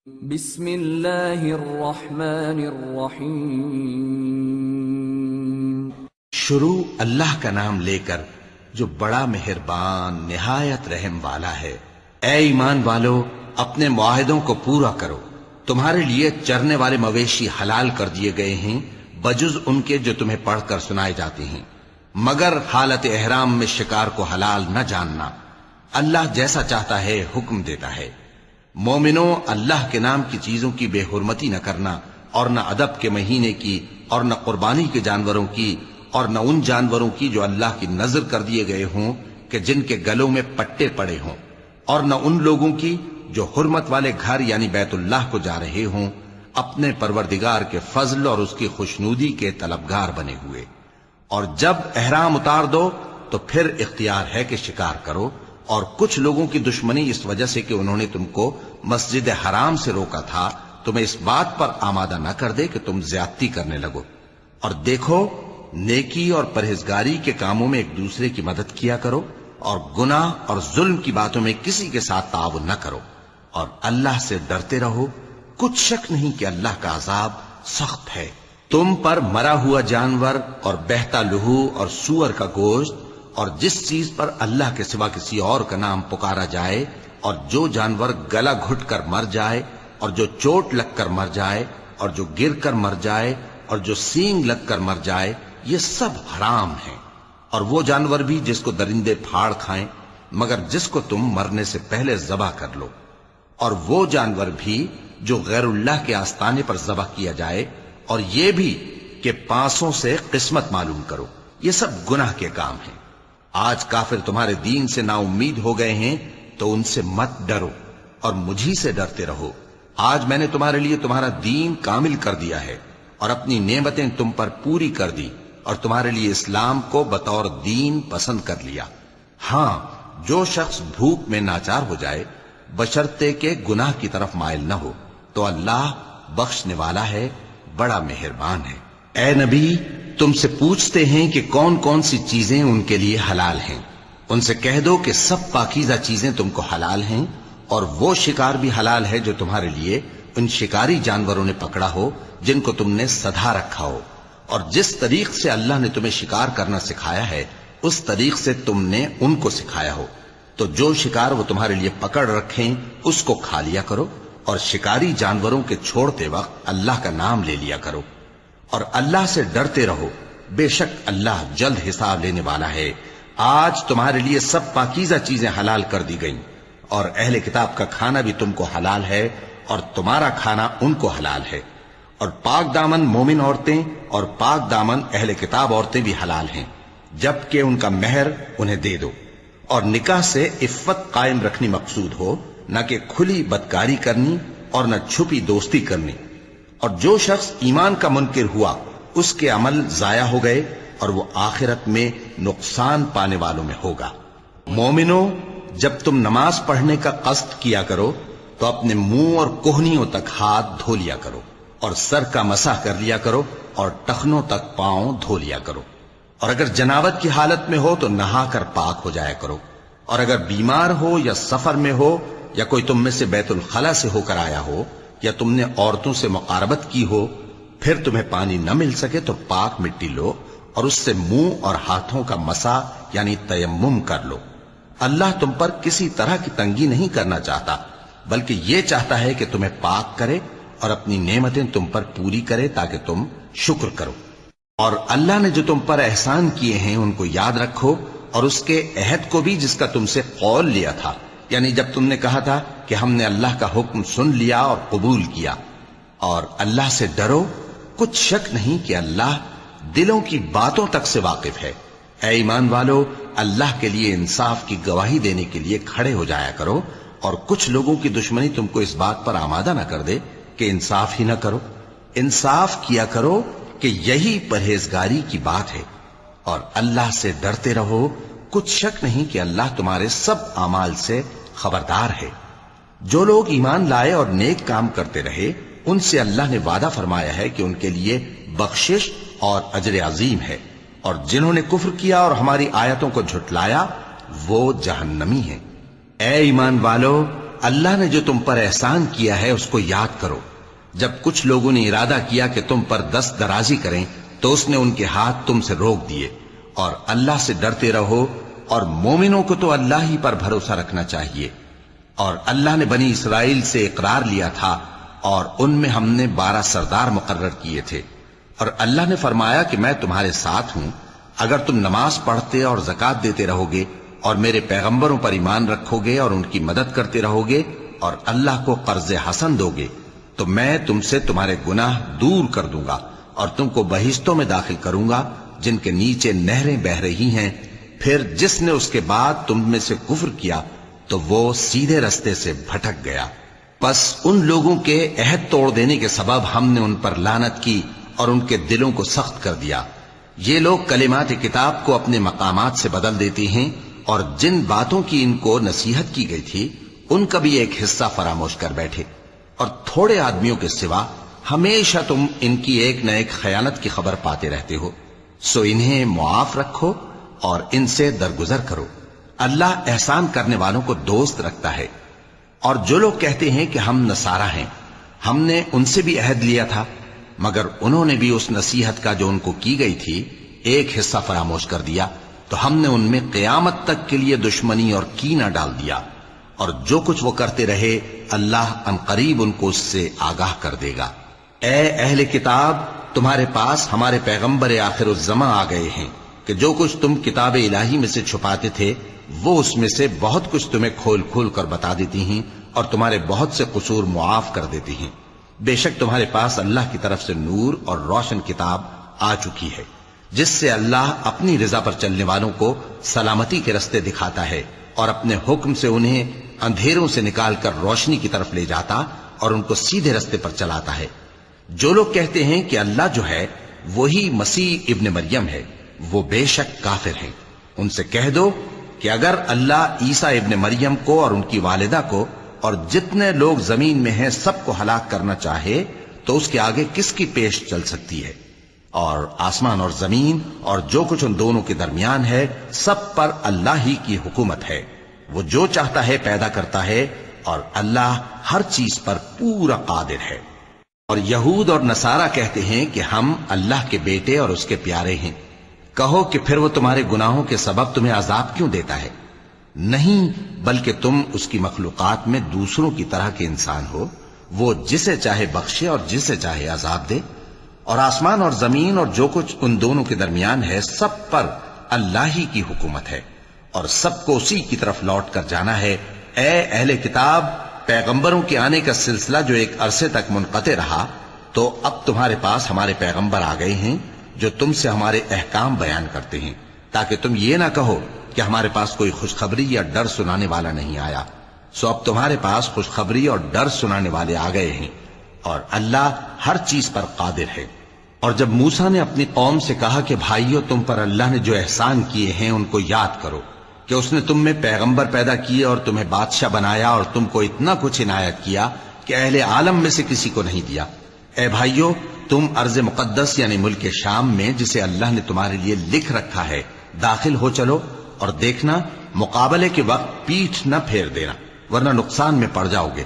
بسم اللہ الرحمن الرحیم۔ شروع اللہ کا نام لے کر جو بڑا مہربان نہایت رحم والا ہے۔ اے ایمان والو، اپنے معاہدوں کو پورا کرو۔ تمہارے لیے چرنے والے مویشی حلال کر دیے گئے ہیں بجز ان کے جو تمہیں پڑھ کر سنائے جاتے ہیں، مگر حالت احرام میں شکار کو حلال نہ جاننا۔ اللہ جیسا چاہتا ہے حکم دیتا ہے۔ مومنوں، اللہ کے نام کی چیزوں کی بے حرمتی نہ کرنا، اور نہ ادب کے مہینے کی، اور نہ قربانی کے جانوروں کی، اور نہ ان جانوروں کی جو اللہ کی نذر کر دیے گئے ہوں کہ جن کے گلوں میں پٹے پڑے ہوں، اور نہ ان لوگوں کی جو حرمت والے گھر یعنی بیت اللہ کو جا رہے ہوں، اپنے پروردگار کے فضل اور اس کی خوشنودی کے طلبگار بنے ہوئے۔ اور جب احرام اتار دو تو پھر اختیار ہے کہ شکار کرو، اور کچھ لوگوں کی دشمنی اس وجہ سے کہ انہوں نے تم کو مسجد حرام سے روکا تھا، تمہیں اس بات پر آمادہ نہ کر دے کہ تم زیادتی کرنے لگو۔ اور دیکھو، نیکی اور پرہیزگاری کے کاموں میں ایک دوسرے کی مدد کیا کرو، اور گناہ اور ظلم کی باتوں میں کسی کے ساتھ تعاون نہ کرو، اور اللہ سے ڈرتے رہو۔ کچھ شک نہیں کہ اللہ کا عذاب سخت ہے۔ تم پر مرا ہوا جانور اور بہتا لہو اور سور کا گوشت، اور جس چیز پر اللہ کے سوا کسی اور کا نام پکارا جائے، اور جو جانور گلا گھٹ کر مر جائے، اور جو چوٹ لگ کر مر جائے، اور جو گر کر مر جائے، اور جو سینگ لگ کر مر جائے، یہ سب حرام ہیں۔ اور وہ جانور بھی جس کو درندے پھاڑ کھائیں، مگر جس کو تم مرنے سے پہلے ذبح کر لو۔ اور وہ جانور بھی جو غیر اللہ کے آستانے پر ذبح کیا جائے، اور یہ بھی کہ پانسوں سے قسمت معلوم کرو۔ یہ سب گناہ کے کام ہیں۔ آج کافر تمہارے دین سے نا امید ہو گئے ہیں تو ان سے مت ڈرو، اور مجھی سے ڈرتے رہو۔ آج میں نے تمہارے لیے تمہارا دین کامل کر دیا ہے، اور اپنی نعمتیں تم پر پوری کر دی، اور تمہارے لیے اسلام کو بطور دین پسند کر لیا۔ ہاں، جو شخص بھوک میں ناچار ہو جائے بشرطے کہ گناہ کی طرف مائل نہ ہو تو اللہ بخشنے والا ہے، بڑا مہربان ہے۔ اے نبی، تم سے پوچھتے ہیں کہ کون کون سی چیزیں ان کے لیے حلال ہیں۔ ان سے کہہ دو کہ سب پاکیزہ چیزیں تم کو حلال ہیں، اور وہ شکار بھی حلال ہے جو تمہارے لیے ان شکاری جانوروں نے پکڑا ہو جن کو تم نے سدھا رکھا ہو، اور جس طریق سے اللہ نے تمہیں شکار کرنا سکھایا ہے اس طریق سے تم نے ان کو سکھایا ہو۔ تو جو شکار وہ تمہارے لیے پکڑ رکھیں اس کو کھا لیا کرو، اور شکاری جانوروں کے چھوڑتے وقت اللہ کا نام لے لیا کرو، اور اللہ سے ڈرتے رہو، بے شک اللہ جلد حساب لینے والا ہے۔ آج تمہارے لیے سب پاکیزہ چیزیں حلال کر دی گئیں، اور اہل کتاب کا کھانا بھی تم کو حلال ہے، اور تمہارا کھانا ان کو حلال ہے۔ اور پاک دامن مومن عورتیں اور پاک دامن اہل کتاب عورتیں بھی حلال ہیں، جبکہ ان کا مہر انہیں دے دو۔ اور نکاح سے عفت قائم رکھنی مقصود ہو، نہ کہ کھلی بدکاری کرنی اور نہ چھپی دوستی کرنی۔ اور جو شخص ایمان کا منکر ہوا اس کے عمل ضائع ہو گئے، اور وہ آخرت میں نقصان پانے والوں میں ہوگا۔ مومنوں، جب تم نماز پڑھنے کا قصد کیا کرو تو اپنے منہ اور کوہنیوں تک ہاتھ دھو لیا کرو، اور سر کا مسح کر لیا کرو، اور ٹخنوں تک پاؤں دھو لیا کرو۔ اور اگر جنابت کی حالت میں ہو تو نہا کر پاک ہو جایا کرو۔ اور اگر بیمار ہو یا سفر میں ہو، یا کوئی تم میں سے بیت الخلا سے ہو کر آیا ہو، یا تم نے عورتوں سے مقاربت کی ہو، پھر تمہیں پانی نہ مل سکے تو پاک مٹی لو، اور اس سے منہ اور ہاتھوں کا مسح یعنی تیمم کر لو۔ اللہ تم پر کسی طرح کی تنگی نہیں کرنا چاہتا، بلکہ یہ چاہتا ہے کہ تمہیں پاک کرے اور اپنی نعمتیں تم پر پوری کرے تاکہ تم شکر کرو۔ اور اللہ نے جو تم پر احسان کیے ہیں ان کو یاد رکھو، اور اس کے عہد کو بھی جس کا تم سے قول لیا تھا، یعنی جب تم نے کہا تھا کہ ہم نے اللہ کا حکم سن لیا اور قبول کیا۔ اور اللہ سے ڈرو، کچھ شک نہیں کہ اللہ دلوں کی باتوں تک سے واقف ہے۔ اے ایمان والو، اللہ کے لیے انصاف کی گواہی دینے کے لیے کھڑے ہو جایا کرو، اور کچھ لوگوں کی دشمنی تم کو اس بات پر آمادہ نہ کر دے کہ انصاف ہی نہ کرو۔ انصاف کیا کرو کہ یہی پرہیزگاری کی بات ہے، اور اللہ سے ڈرتے رہو، کچھ شک نہیں کہ اللہ تمہارے سب اعمال سے خبردار ہے۔ جو لوگ ایمان لائے اور نیک کام کرتے رہے ان سے اللہ نے وعدہ فرمایا ہے کہ ان کے لیے بخشش اور اجر عظیم ہے، اور جنہوں نے کفر کیا اور ہماری آیتوں کو جھٹلایا وہ جہنمی ہیں۔ اے ایمان والو، اللہ نے جو تم پر احسان کیا ہے اس کو یاد کرو۔ جب کچھ لوگوں نے ارادہ کیا کہ تم پر دست درازی کریں تو اس نے ان کے ہاتھ تم سے روک دیے، اور اللہ سے ڈرتے رہو، اور مومنوں کو تو اللہ ہی پر بھروسہ رکھنا چاہیے۔ اور اللہ نے بنی اسرائیل سے اقرار لیا تھا، اور ان میں ہم نے 12 سردار مقرر کیے تھے، اور اللہ نے فرمایا کہ میں تمہارے ساتھ ہوں، اگر تم نماز پڑھتے اور زکوٰۃ دیتے رہو گے اور میرے پیغمبروں پر ایمان رکھو گے اور ان کی مدد کرتے رہو گے اور اللہ کو قرض حسن دو گے تو میں تم سے تمہارے گناہ دور کر دوں گا اور تم کو بہشتوں میں داخل کروں گا جن کے نیچے نہریں بہ رہی ہیں۔ پھر جس نے اس کے بعد تم میں سے کفر کیا تو وہ سیدھے رستے سے بھٹک گیا۔ پس ان لوگوں کے عہد توڑ دینے کے سبب ہم نے ان پر لعنت کی اور ان کے دلوں کو سخت کر دیا۔ یہ لوگ کلمات کتاب کو اپنے مقامات سے بدل دیتے ہیں، اور جن باتوں کی ان کو نصیحت کی گئی تھی ان کا بھی ایک حصہ فراموش کر بیٹھے، اور تھوڑے آدمیوں کے سوا ہمیشہ تم ان کی ایک نہ ایک خیانت کی خبر پاتے رہتے ہو۔ سو انہیں معاف رکھو اور ان سے درگزر کرو۔ اللہ احسان کرنے والوں کو دوست رکھتا ہے۔ اور جو لوگ کہتے ہیں کہ ہم نصارہ ہیں، ہم نے ان سے بھی عہد لیا تھا، مگر انہوں نے بھی اس نصیحت کا جو ان کو کی گئی تھی ایک حصہ فراموش کر دیا، تو ہم نے ان میں قیامت تک کے لیے دشمنی اور کینہ ڈال دیا، اور جو کچھ وہ کرتے رہے اللہ عنقریب ان کو اس سے آگاہ کر دے گا۔ اے اہل کتاب، تمہارے پاس ہمارے پیغمبر آخر الزماں آ گئے ہیں کہ جو کچھ تم کتاب الہی میں سے چھپاتے تھے وہ اس میں سے بہت کچھ تمہیں کھول کھول کر بتا دیتی ہیں اور تمہارے بہت سے قصور معاف کر دیتی ہیں۔ بے شک تمہارے پاس اللہ کی طرف سے نور اور روشن کتاب آ چکی ہے، جس سے اللہ اپنی رضا پر چلنے والوں کو سلامتی کے رستے دکھاتا ہے اور اپنے حکم سے انہیں اندھیروں سے نکال کر روشنی کی طرف لے جاتا اور ان کو سیدھے رستے پر چلاتا ہے۔ جو لوگ کہتے ہیں کہ اللہ جو ہے وہی مسیح ابن مریم ہے، وہ بے شک کافر ہیں۔ ان سے کہہ دو کہ اگر اللہ عیسیٰ ابن مریم کو اور ان کی والدہ کو اور جتنے لوگ زمین میں ہیں سب کو ہلاک کرنا چاہے تو اس کے آگے کس کی پیش چل سکتی ہے؟ اور آسمان اور زمین اور جو کچھ ان دونوں کے درمیان ہے سب پر اللہ ہی کی حکومت ہے۔ وہ جو چاہتا ہے پیدا کرتا ہے، اور اللہ ہر چیز پر پورا قادر ہے۔ اور یہود اور نصارہ کہتے ہیں کہ ہم اللہ کے بیٹے اور اس کے پیارے ہیں۔ کہو کہ پھر وہ تمہارے گناہوں کے سبب تمہیں عذاب کیوں دیتا ہے؟ نہیں، بلکہ تم اس کی مخلوقات میں دوسروں کی طرح کے انسان ہو، وہ جسے چاہے بخشے اور جسے چاہے عذاب دے۔ اور آسمان اور زمین اور جو کچھ ان دونوں کے درمیان ہے سب پر اللہ ہی کی حکومت ہے، اور سب کو اسی کی طرف لوٹ کر جانا ہے۔ اے اہل کتاب، پیغمبروں کے آنے کا سلسلہ جو ایک عرصے تک منقطع رہا، تو اب تمہارے پاس ہمارے پیغمبر آ گئے ہیں جو تم سے ہمارے احکام بیان کرتے ہیں، تاکہ تم یہ نہ کہو کہ ہمارے پاس کوئی خوشخبری یا ڈر سنانے والا نہیں آیا۔ سو اب تمہارے پاس خوشخبری اور ڈر سنانے والے آ گئے ہیں، اور اللہ ہر چیز پر قادر ہے۔ اور جب موسیٰ نے اپنی قوم سے کہا کہ بھائیو، تم پر اللہ نے جو احسان کیے ہیں ان کو یاد کرو، کہ اس نے تم میں پیغمبر پیدا کیے اور تمہیں بادشاہ بنایا اور تم کو اتنا کچھ عنایت کیا کہ اہل عالم میں سے کسی کو نہیں دیا۔ اے بھائیو، تم ارض مقدس یعنی ملک شام میں جسے اللہ نے تمہارے لیے لکھ رکھا ہے داخل ہو چلو، اور دیکھنا مقابلے کے وقت پیٹھ نہ پھیر دینا ورنہ نقصان میں پڑ جاؤ گے۔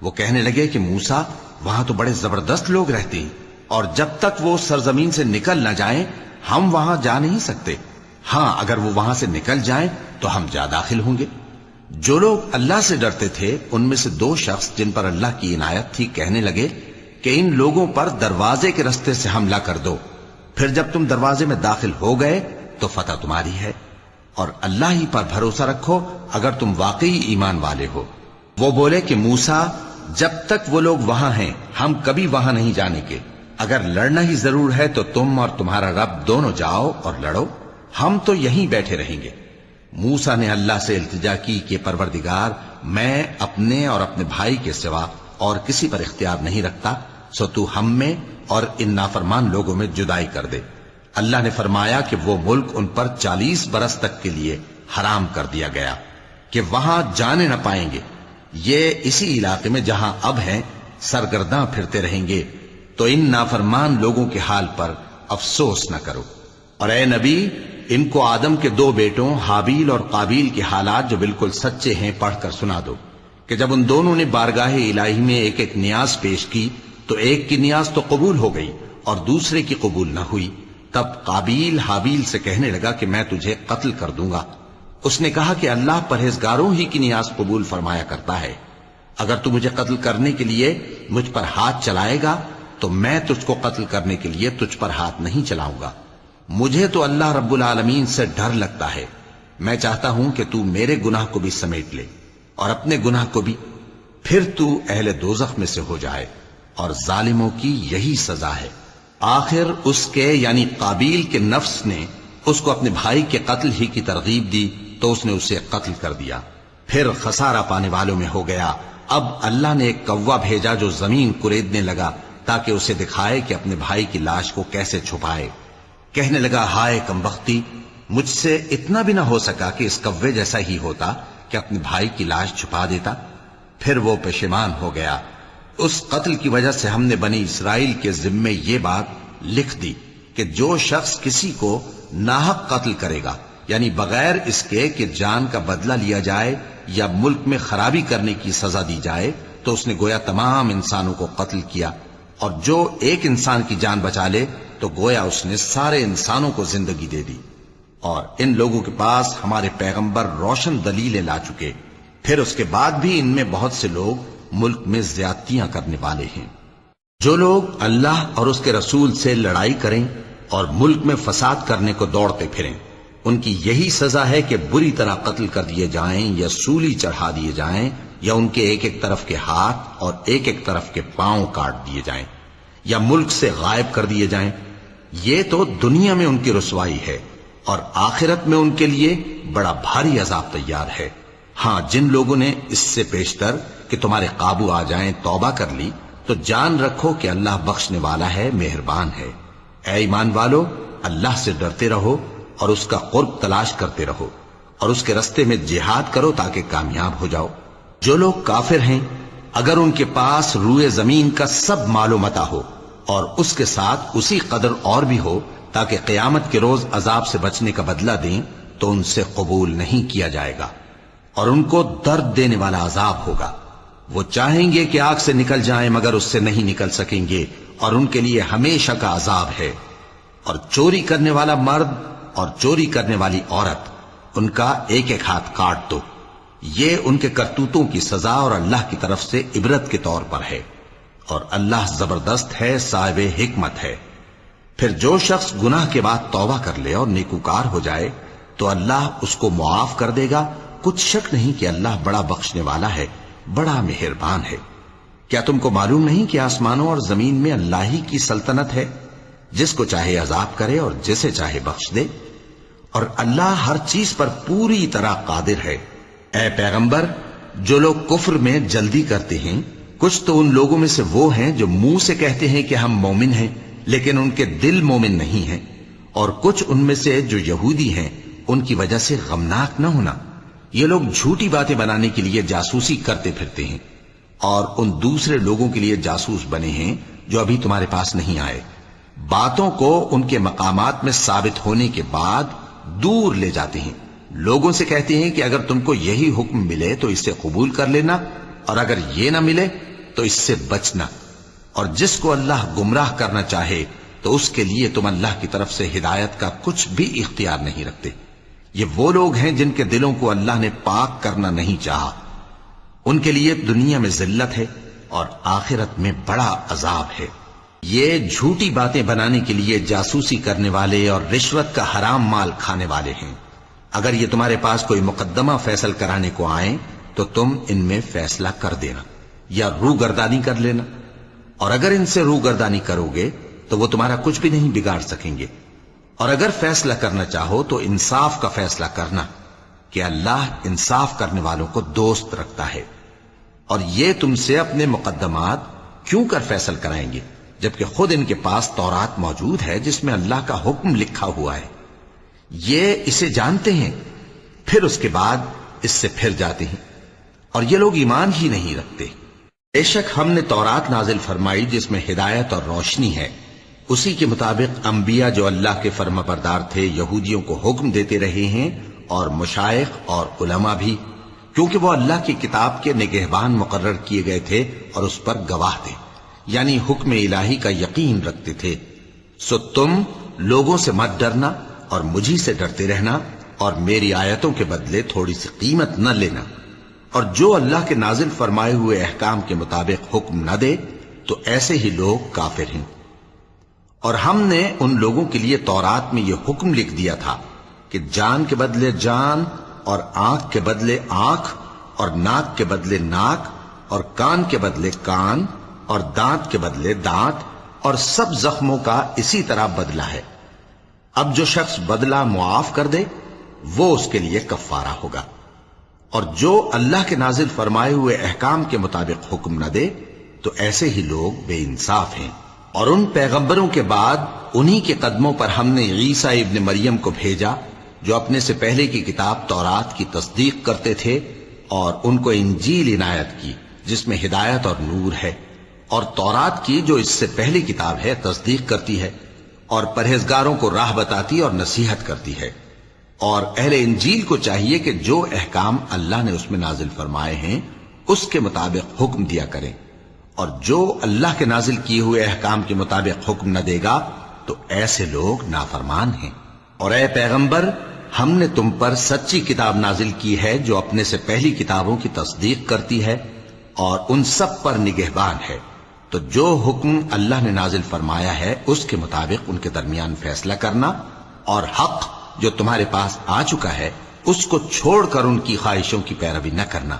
وہ کہنے لگے کہ موسیٰ، وہاں تو بڑے زبردست لوگ رہتے ہیں، اور جب تک وہ سرزمین سے نکل نہ جائیں ہم وہاں جا نہیں سکتے۔ ہاں، اگر وہ وہاں سے نکل جائیں تو ہم جا داخل ہوں گے۔ جو لوگ اللہ سے ڈرتے تھے ان میں سے 2 شخص جن پر اللہ کی عنایت تھی کہنے لگے کہ ان لوگوں پر دروازے کے رستے سے حملہ کر دو، پھر جب تم دروازے میں داخل ہو گئے تو فتح تمہاری ہے، اور اللہ ہی پر بھروسہ رکھو اگر تم واقعی ایمان والے ہو۔ وہ بولے کہ موسیٰ، جب تک وہ لوگ وہاں ہیں ہم کبھی وہاں نہیں جانے کے، اگر لڑنا ہی ضرور ہے تو تم اور تمہارا رب دونوں جاؤ اور لڑو، ہم تو یہیں بیٹھے رہیں گے۔ موسیٰ نے اللہ سے التجا کی کہ پروردگار، میں اپنے اور اپنے بھائی کے سوا اور کسی پر اختیار نہیں رکھتا، سو تو ہم میں اور ان نافرمان لوگوں میں جدائی کر دے۔ اللہ نے فرمایا کہ وہ ملک ان پر 40 برس تک کے لیے حرام کر دیا گیا کہ وہاں جانے نہ پائیں گے۔ یہ اسی علاقے میں جہاں اب ہیں سرگرداں پھرتے رہیں گے، تو ان نافرمان لوگوں کے حال پر افسوس نہ کرو۔ اور اے نبی، ان کو آدم کے 2 بیٹوں حابیل اور قابیل کے حالات جو بالکل سچے ہیں پڑھ کر سنا دو۔ کہ جب ان دونوں نے بارگاہ الہی میں ایک ایک نیاز پیش کی تو ایک کی نیاز تو قبول ہو گئی اور دوسرے کی قبول نہ ہوئی. تب قابیل حابیل سے کہنے لگا کہ میں تجھے قتل کر دوں گا. اس نے کہا کہ اللہ پرہیزگاروں ہی کی نیاز قبول فرمایا کرتا ہے. اگر تو مجھے قتل کرنے کے لیے مجھ پر ہاتھ چلائے گا تو میں تجھ کو قتل کرنے کے لیے تجھ پر ہاتھ نہیں چلاؤں گا. مجھے تو اللہ رب العالمین سے ڈر لگتا ہے. میں چاہتا ہوں کہ تو میرے گناہ کو بھی سمیٹ لے اور اپنے گناہ کو بھی، پھر تو اہل دوزخ میں سے ہو جائے، اور ظالموں کی یہی سزا ہے. آخر اس کے یعنی قابیل کے نفس نے اس کو اپنے بھائی کے قتل ہی کی ترغیب دی تو اس نے اسے قتل کر دیا. پھر خسارہ پانے والوں میں ہو گیا. اب اللہ نے ایک کوا بھیجا جو زمین کریدنے لگا تاکہ اسے دکھائے کہ اپنے بھائی کی لاش کو کیسے چھپائے. کہنے لگا ہائے کمبختی، مجھ سے اتنا بھی نہ ہو سکا کہ اس کوے جیسا ہی ہوتا کہ اپنے بھائی کی لاش چھپا دیتا. پھر وہ پشیمان ہو گیا. اس قتل کی وجہ سے ہم نے بنی اسرائیل کے ذمے یہ بات لکھ دی کہ جو شخص کسی کو ناحق قتل کرے گا، یعنی بغیر اس کے کہ جان کا بدلہ لیا جائے یا ملک میں خرابی کرنے کی سزا دی جائے، تو اس نے گویا تمام انسانوں کو قتل کیا. اور جو ایک انسان کی جان بچا لے تو گویا اس نے سارے انسانوں کو زندگی دے دی. اور ان لوگوں کے پاس ہمارے پیغمبر روشن دلیلیں لا چکے، پھر اس کے بعد بھی ان میں بہت سے لوگ ملک میں زیادتیاں کرنے والے ہیں. جو لوگ اللہ اور اس کے رسول سے لڑائی کریں اور ملک میں فساد کرنے کو دوڑتے پھریں، ان کی یہی سزا ہے کہ بری طرح قتل کر دیے جائیں یا سولی چڑھا دیے جائیں، یا ان کے ایک ایک طرف کے ہاتھ اور ایک ایک طرف کے پاؤں کاٹ دیے جائیں، یا ملک سے غائب کر دیے جائیں. یہ تو دنیا میں ان کی رسوائی ہے، اور آخرت میں ان کے لیے بڑا بھاری عذاب تیار ہے. ہاں، جن لوگوں نے اس سے پیشتر کہ تمہارے قابو آ جائیں توبہ کر لی تو جان رکھو کہ اللہ بخشنے والا ہے، مہربان ہے. اے ایمان والو، اللہ سے ڈرتے رہو اور اس کا قرب تلاش کرتے رہو اور اس کے رستے میں جہاد کرو تاکہ کامیاب ہو جاؤ. جو لوگ کافر ہیں اگر ان کے پاس روئے زمین کا سب مال و متاع ہو اور اس کے ساتھ اسی قدر اور بھی ہو تاکہ قیامت کے روز عذاب سے بچنے کا بدلہ دیں، تو ان سے قبول نہیں کیا جائے گا اور ان کو درد دینے والا عذاب ہوگا. وہ چاہیں گے کہ آگ سے نکل جائیں مگر اس سے نہیں نکل سکیں گے، اور ان کے لیے ہمیشہ کا عذاب ہے. اور چوری کرنے والا مرد اور چوری کرنے والی عورت، ان کا ایک ایک ہاتھ کاٹ دو. یہ ان کے کرتوتوں کی سزا اور اللہ کی طرف سے عبرت کے طور پر ہے، اور اللہ زبردست ہے، صاحب حکمت ہے. پھر جو شخص گناہ کے بعد توبہ کر لے اور نیکوکار ہو جائے تو اللہ اس کو معاف کر دے گا. کچھ شک نہیں کہ اللہ بڑا بخشنے والا ہے، بڑا مہربان ہے. کیا تم کو معلوم نہیں کہ آسمانوں اور زمین میں اللہ ہی کی سلطنت ہے، جس کو چاہے عذاب کرے اور جسے چاہے بخش دے، اور اللہ ہر چیز پر پوری طرح قادر ہے. اے پیغمبر، جو لوگ کفر میں جلدی کرتے ہیں، کچھ تو ان لوگوں میں سے وہ ہیں جو منہ سے کہتے ہیں کہ ہم مومن ہیں لیکن ان کے دل مومن نہیں ہیں، اور کچھ ان میں سے جو یہودی ہیں ان کی وجہ سے غمناک نہ ہونا. یہ لوگ جھوٹی باتیں بنانے کے لیے جاسوسی کرتے پھرتے ہیں اور ان دوسرے لوگوں کے لیے جاسوس بنے ہیں جو ابھی تمہارے پاس نہیں آئے. باتوں کو ان کے مقامات میں ثابت ہونے کے بعد دور لے جاتے ہیں. لوگوں سے کہتے ہیں کہ اگر تم کو یہی حکم ملے تو اس سے قبول کر لینا، اور اگر یہ نہ ملے تو اس سے بچنا. اور جس کو اللہ گمراہ کرنا چاہے تو اس کے لیے تم اللہ کی طرف سے ہدایت کا کچھ بھی اختیار نہیں رکھتے. یہ وہ لوگ ہیں جن کے دلوں کو اللہ نے پاک کرنا نہیں چاہا. ان کے لیے دنیا میں ذلت ہے اور آخرت میں بڑا عذاب ہے. یہ جھوٹی باتیں بنانے کے لیے جاسوسی کرنے والے اور رشوت کا حرام مال کھانے والے ہیں. اگر یہ تمہارے پاس کوئی مقدمہ فیصل کرانے کو آئیں تو تم ان میں فیصلہ کر دینا یا روگردانی کر لینا، اور اگر ان سے روگردانی کرو گے تو وہ تمہارا کچھ بھی نہیں بگاڑ سکیں گے. اور اگر فیصلہ کرنا چاہو تو انصاف کا فیصلہ کرنا کہ اللہ انصاف کرنے والوں کو دوست رکھتا ہے. اور یہ تم سے اپنے مقدمات کیوں کر فیصل کرائیں گے جبکہ خود ان کے پاس تورات موجود ہے جس میں اللہ کا حکم لکھا ہوا ہے. یہ اسے جانتے ہیں، پھر اس کے بعد اس سے پھر جاتے ہیں، اور یہ لوگ ایمان ہی نہیں رکھتے. بے شک ہم نے تورات نازل فرمائی جس میں ہدایت اور روشنی ہے. اسی کے مطابق انبیاء جو اللہ کے فرما بردار تھے یہودیوں کو حکم دیتے رہے ہیں، اور مشائخ اور علماء بھی، کیونکہ وہ اللہ کی کتاب کے نگہبان مقرر کیے گئے تھے اور اس پر گواہ تھے، یعنی حکم الہی کا یقین رکھتے تھے۔ سو تم لوگوں سے مت ڈرنا اور مجھی سے ڈرتے رہنا، اور میری آیتوں کے بدلے تھوڑی سی قیمت نہ لینا، اور جو اللہ کے نازل فرمائے ہوئے احکام کے مطابق حکم نہ دے تو ایسے ہی لوگ کافر ہیں۔ اور ہم نے ان لوگوں کے لیے تورات میں یہ حکم لکھ دیا تھا کہ جان کے بدلے جان، اور آنکھ کے بدلے آنکھ، اور ناک کے بدلے ناک، اور کان کے بدلے کان، اور دانت کے بدلے دانت، اور سب زخموں کا اسی طرح بدلہ ہے۔ اب جو شخص بدلہ معاف کر دے وہ اس کے لیے کفارہ ہوگا، اور جو اللہ کے نازل فرمائے ہوئے احکام کے مطابق حکم نہ دے تو ایسے ہی لوگ بے انصاف ہیں۔ اور ان پیغمبروں کے بعد انہی کے قدموں پر ہم نے عیسیٰ ابن مریم کو بھیجا، جو اپنے سے پہلے کی کتاب تورات کی تصدیق کرتے تھے، اور ان کو انجیل عنایت کی جس میں ہدایت اور نور ہے، اور تورات کی جو اس سے پہلی کتاب ہے تصدیق کرتی ہے، اور پرہیزگاروں کو راہ بتاتی اور نصیحت کرتی ہے۔ اور اہل انجیل کو چاہیے کہ جو احکام اللہ نے اس میں نازل فرمائے ہیں اس کے مطابق حکم دیا کریں، اور جو اللہ کے نازل کیے ہوئے احکام کے مطابق حکم نہ دے گا تو ایسے لوگ نافرمان ہیں۔ اور اے پیغمبر، ہم نے تم پر سچی کتاب نازل کی ہے جو اپنے سے پہلی کتابوں کی تصدیق کرتی ہے اور ان سب پر نگہبان ہے، تو جو حکم اللہ نے نازل فرمایا ہے اس کے مطابق ان کے درمیان فیصلہ کرنا، اور حق جو تمہارے پاس آ چکا ہے اس کو چھوڑ کر ان کی خواہشوں کی پیروی نہ کرنا۔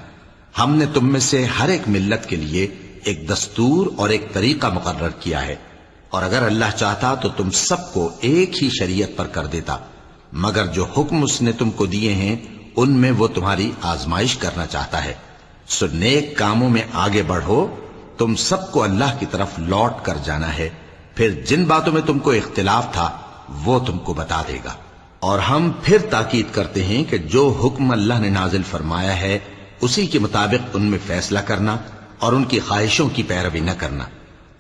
ہم نے تم میں سے ہر ایک ملت کے لیے ایک دستور اور ایک طریقہ مقرر کیا ہے، اور اگر اللہ چاہتا تو تم سب کو ایک ہی شریعت پر کر دیتا، مگر جو حکم اس نے تم کو دیے ہیں ان میں وہ تمہاری آزمائش کرنا چاہتا ہے۔ سو نیک کاموں میں آگے بڑھو، تم سب کو اللہ کی طرف لوٹ کر جانا ہے، پھر جن باتوں میں تم کو اختلاف تھا وہ تم کو بتا دے گا۔ اور ہم پھر تاکید کرتے ہیں کہ جو حکم اللہ نے نازل فرمایا ہے اسی کے مطابق ان میں فیصلہ کرنا، اور ان کی خواہشوں کی پیروی نہ کرنا،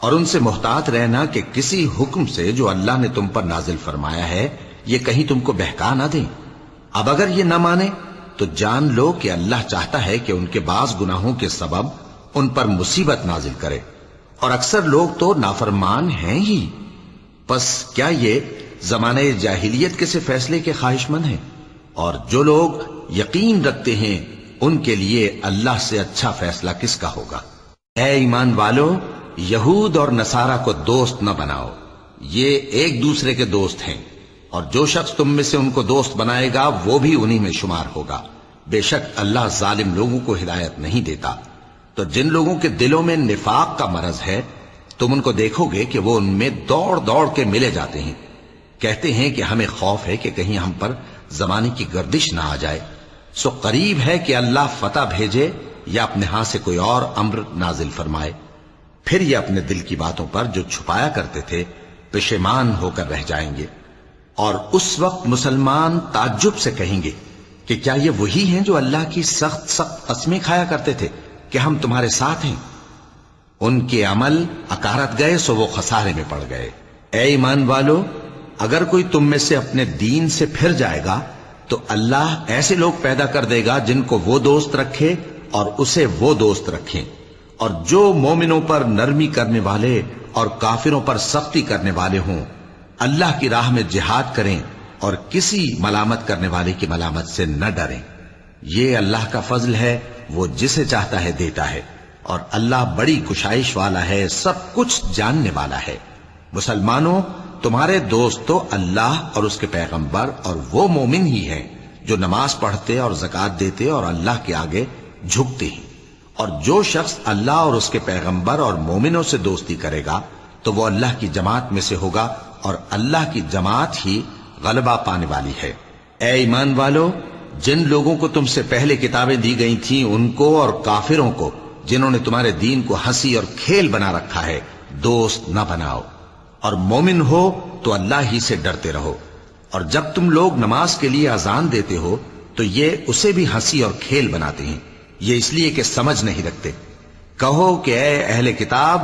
اور ان سے محتاط رہنا کہ کسی حکم سے جو اللہ نے تم پر نازل فرمایا ہے یہ کہیں تم کو بہکا نہ دیں۔ اب اگر یہ نہ مانے تو جان لو کہ اللہ چاہتا ہے کہ ان کے بعض گناہوں کے سبب ان پر مصیبت نازل کرے، اور اکثر لوگ تو نافرمان ہیں ہی۔ پس کیا یہ زمانہ جاہلیت کے سے فیصلے کے خواہش مند ہیں؟ اور جو لوگ یقین رکھتے ہیں ان کے لیے اللہ سے اچھا فیصلہ کس کا ہوگا؟ اے ایمان والو، یہود اور نصارہ کو دوست نہ بناؤ، یہ ایک دوسرے کے دوست ہیں، اور جو شخص تم میں سے ان کو دوست بنائے گا وہ بھی انہی میں شمار ہوگا۔ بے شک اللہ ظالم لوگوں کو ہدایت نہیں دیتا۔ تو جن لوگوں کے دلوں میں نفاق کا مرض ہے تم ان کو دیکھو گے کہ وہ ان میں دوڑ دوڑ کے ملے جاتے ہیں، کہتے ہیں کہ ہمیں خوف ہے کہ کہیں ہم پر زمانے کی گردش نہ آ جائے۔ سو قریب ہے کہ اللہ فتح بھیجے یا اپنے ہاں سے کوئی اور امر نازل فرمائے، پھر یہ اپنے دل کی باتوں پر جو چھپایا کرتے تھے پشیمان ہو کر رہ جائیں گے۔ اور اس وقت مسلمان تعجب سے کہیں گے کہ کیا یہ وہی ہیں جو اللہ کی سخت سخت قسمیں کھایا کرتے تھے کہ ہم تمہارے ساتھ ہیں؟ ان کے عمل اکارت گئے سو وہ خسارے میں پڑ گئے۔ اے ایمان والو، اگر کوئی تم میں سے اپنے دین سے پھر جائے گا تو اللہ ایسے لوگ پیدا کر دے گا جن کو وہ دوست رکھے اور اسے وہ دوست رکھیں، اور جو مومنوں پر نرمی کرنے والے اور کافروں پر سختی کرنے والے ہوں، اللہ کی راہ میں جہاد کریں اور کسی ملامت کرنے والے کی ملامت سے نہ ڈریں۔ یہ اللہ کا فضل ہے، وہ جسے چاہتا ہے دیتا ہے، اور اللہ بڑی کشائش والا ہے، سب کچھ جاننے والا ہے۔ مسلمانوں، تمہارے دوست تو اللہ اور اس کے پیغمبر اور وہ مومن ہی ہیں جو نماز پڑھتے اور زکوٰۃ دیتے اور اللہ کے آگے جھکتے ہیں۔ اور جو شخص اللہ اور اس کے پیغمبر اور مومنوں سے دوستی کرے گا تو وہ اللہ کی جماعت میں سے ہوگا، اور اللہ کی جماعت ہی غلبہ پانے والی ہے۔ اے ایمان والو، جن لوگوں کو تم سے پہلے کتابیں دی گئی تھیں ان کو اور کافروں کو جنہوں نے تمہارے دین کو ہنسی اور کھیل بنا رکھا ہے دوست نہ بناؤ، اور مومن ہو تو اللہ ہی سے ڈرتے رہو۔ اور جب تم لوگ نماز کے لیے اذان دیتے ہو تو یہ اسے بھی ہنسی اور کھیل بناتے ہیں، یہ اس لیے کہ سمجھ نہیں رکھتے۔ کہو کہ اے اہل کتاب،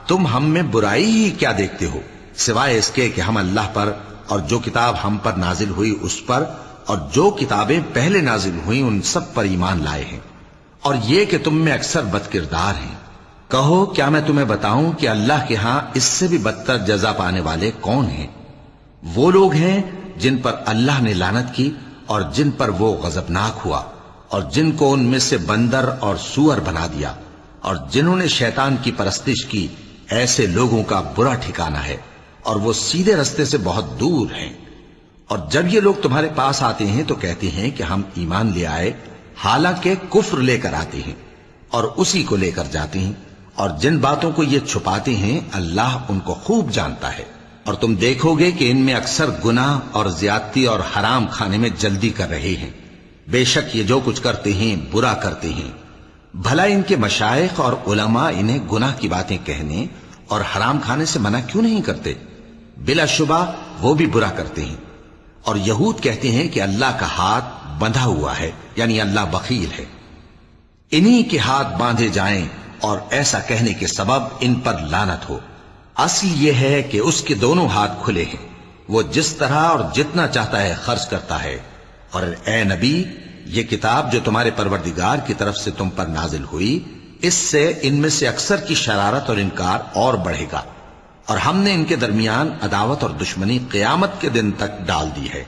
تم ہم میں برائی ہی کیا دیکھتے ہو، سوائے اس کے کہ ہم اللہ پر اور جو کتاب ہم پر نازل ہوئی اس پر اور جو کتابیں پہلے نازل ہوئیں ان سب پر ایمان لائے ہیں۔ اور یہ کہ تم میں اکثر بد کردار ہیں۔ کہو کیا میں تمہیں بتاؤں کہ اللہ کے ہاں اس سے بھی بدتر جزا پانے والے کون ہیں؟ وہ لوگ ہیں جن پر اللہ نے لعنت کی اور جن پر وہ غضبناک ہوا، اور جن کو ان میں سے بندر اور سور بنا دیا، اور جنہوں نے شیطان کی پرستش کی، ایسے لوگوں کا برا ٹھکانہ ہے اور وہ سیدھے رستے سے بہت دور ہیں۔ اور جب یہ لوگ تمہارے پاس آتے ہیں تو کہتے ہیں کہ ہم ایمان لے آئے، حالانکہ کفر لے کر آتے ہیں اور اسی کو لے کر جاتے ہیں، اور جن باتوں کو یہ چھپاتے ہیں اللہ ان کو خوب جانتا ہے۔ اور تم دیکھو گے کہ ان میں اکثر گناہ اور زیادتی اور حرام کھانے میں جلدی کر رہے ہیں۔ بے شک یہ جو کچھ کرتے ہیں برا کرتے ہیں۔ بھلا ان کے مشائخ اور علماء انہیں گناہ کی باتیں کہنے اور حرام کھانے سے منع کیوں نہیں کرتے؟ بلا شبہ وہ بھی برا کرتے ہیں۔ اور یہود کہتے ہیں کہ اللہ کا ہاتھ بندھا ہوا ہے، یعنی اللہ بخیل ہے۔ انہی کے ہاتھ باندھے جائیں اور ایسا کہنے کے سبب ان پر لعنت ہو۔ اصل یہ ہے کہ اس کے دونوں ہاتھ کھلے ہیں، وہ جس طرح اور جتنا چاہتا ہے خرچ کرتا ہے۔ اور اے نبی، یہ کتاب جو تمہارے پروردگار کی طرف سے تم پر نازل ہوئی، اس سے ان میں سے اکثر کی شرارت اور انکار اور بڑھے گا، اور ہم نے ان کے درمیان عداوت اور دشمنی قیامت کے دن تک ڈال دی ہے۔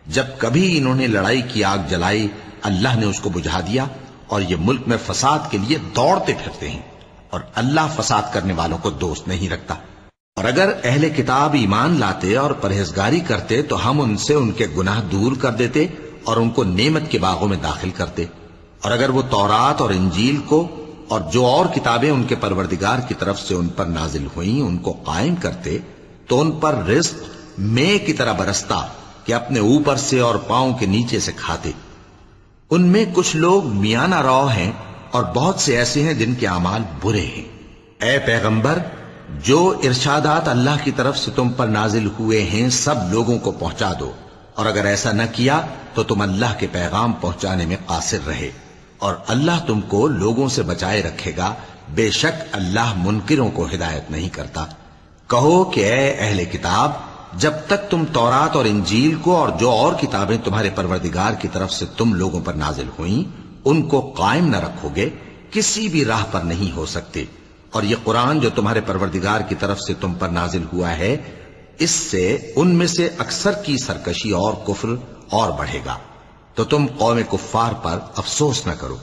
جب کبھی انہوں نے لڑائی کی آگ جلائی، اللہ نے اس کو بجھا دیا، اور یہ ملک میں فساد کے لیے دوڑتے پھرتے ہیں، اور اللہ فساد کرنے والوں کو دوست نہیں رکھتا۔ اور اگر اہل کتاب ایمان لاتے اور پرہیزگاری کرتے تو ہم ان سے ان کے گناہ دور کر دیتے اور ان کو نعمت کے باغوں میں داخل کرتے۔ اور اگر وہ تورات اور انجیل کو اور جو اور کتابیں ان کے پروردگار کی طرف سے ان پر نازل ہوئیں ان کو قائم کرتے تو ان پر رزق مے کی طرح برستا کہ اپنے اوپر سے اور پاؤں کے نیچے سے کھاتے۔ ان میں کچھ لوگ میانہ رو ہیں اور بہت سے ایسے ہیں جن کے اعمال برے ہیں۔ اے پیغمبر، جو ارشادات اللہ کی طرف سے تم پر نازل ہوئے ہیں سب لوگوں کو پہنچا دو، اور اگر ایسا نہ کیا تو تم اللہ کے پیغام پہنچانے میں قاصر رہے، اور اللہ تم کو لوگوں سے بچائے رکھے گا، بے شک اللہ منکروں کو ہدایت نہیں کرتا۔ کہو کہ اے اہل کتاب، جب تک تم تورات اور انجیل کو اور جو اور کتابیں تمہارے پروردگار کی طرف سے تم لوگوں پر نازل ہوئیں ان کو قائم نہ رکھو گے، کسی بھی راہ پر نہیں ہو سکتے۔ اور یہ قرآن جو تمہارے پروردگار کی طرف سے تم پر نازل ہوا ہے، اس سے ان میں سے اکثر کی سرکشی اور کفر اور بڑھے گا، تو تم قوم کفار پر افسوس نہ کرو۔